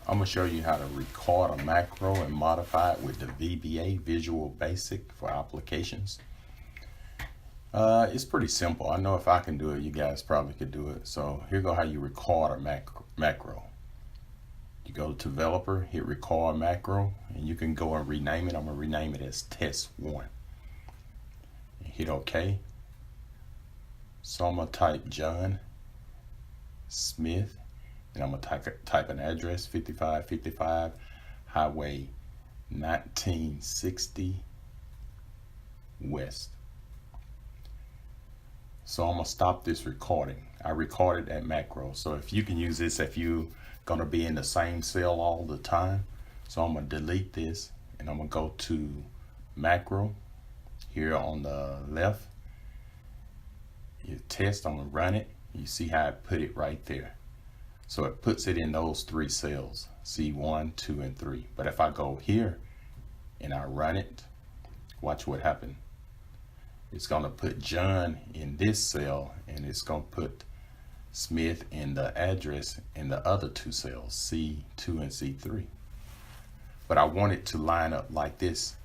I'm going to show you how to record a macro and modify it with the VBA, Visual Basic for applications. It's pretty simple. I know if I can do it, you guys probably could do it. So here go how you record a macro. You go to developer, hit record macro, and you can go and rename it. I'm going to rename it as test1. And hit OK. So I'm going to type John Smith. And I'm going to type an address, 5555 Highway 1960 West. So I'm going to stop this recording. I recorded that macro. So if you can use this if you're going to be in the same cell all the time. So I'm going to delete this and I'm going to go to macro here on the left. You test, I'm going to run it. You see how I put it right there. So it puts it in those three cells, C1, 2, and 3. But if I go here and I run it, watch what happens. It's going to put John in this cell and it's going to put Smith in the address in the other two cells, C2 and C3. But I want it to line up like this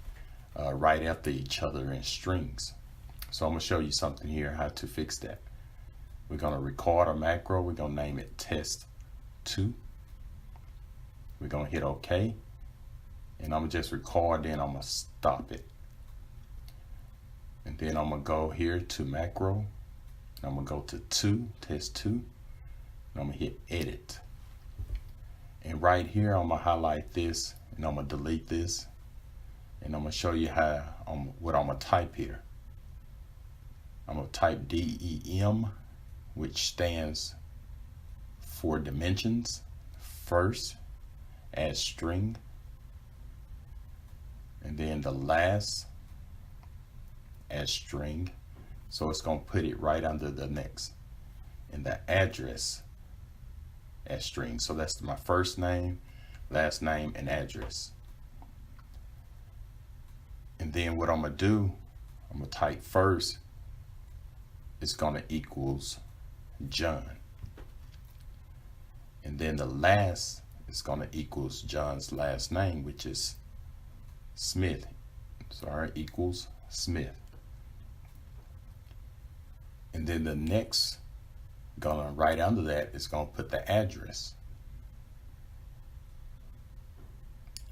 right after each other in strings. So I'm going to show you something here how to fix that. We're going to record a macro. We're going to name it test2. We're going to hit OK. And I'm going to just record, then I'm going to stop it. And then I'm going to go here to macro. And I'm going to go to 2, test2. And I'm going to hit edit. And right here, I'm going to highlight this. And I'm going to delete this. And I'm going to show you how what I'm going to type here. I'm going to type DEM, which stands for dimensions first as string, and then the last as string. So it's going to put it right under the next, and the address as string. So that's my first name, last name, and address. And then what I'm going to do, I'm going to type first, it's going to equals John. And then the last is going to equals John's last name, which is Smith. Sorry, equals Smith. And then the next, gonna right under that is going to put the address,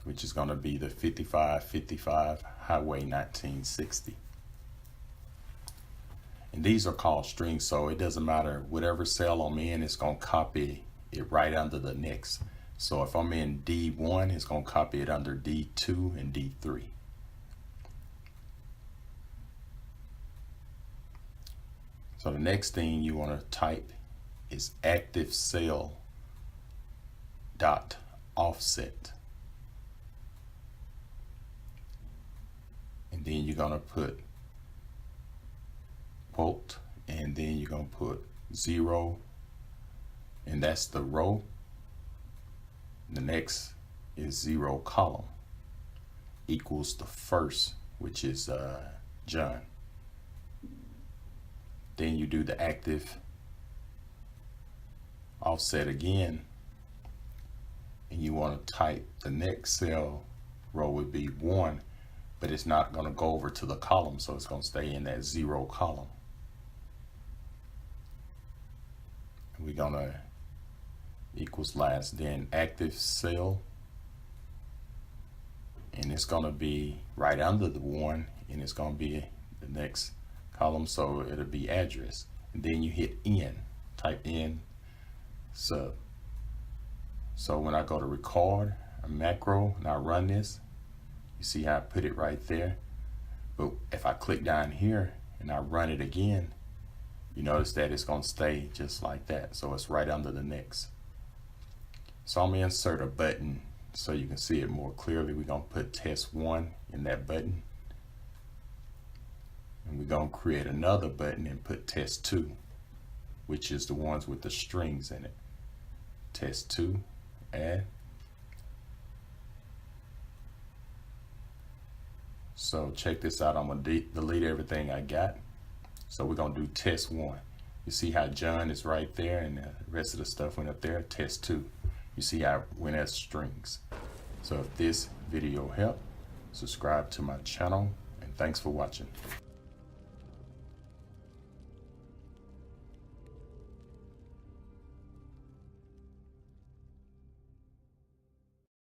which is going to be the 5555 Highway 1960. And these are called strings, so it doesn't matter whatever cell I'm in, it's going to copy it right under the next. So if I'm in D1, it's going to copy it under D2 and D3. So the next thing you want to type is active cell dot offset. And then you're going to put quote, and then you're going to put 0, and that's the row. The next is 0 column equals the first, which is John. Then you do the active offset again, and you want to type the next cell row would be 1, but it's not going to go over to the column, so it's going to stay in that 0 column. We're going to equals last, then active cell, and it's going to be right under the 1, and it's going to be the next column, so it'll be address. And then you hit N, type in sub. So when I go to record a macro and I run this, you see how I put it right there. But if I click down here and I run it again, you notice that it's going to stay just like that. So it's right under the next. So I'm going to insert a button so you can see it more clearly. We're going to put test1 in that button. And we're going to create another button and put test2, which is the ones with the strings in it. Test2, add. So check this out. I'm going to delete everything I got. So we're going to do test1. You see how John is right there and the rest of the stuff went up there. Test2. You see I went as strings. So if this video helped, subscribe to my channel, and thanks for watching.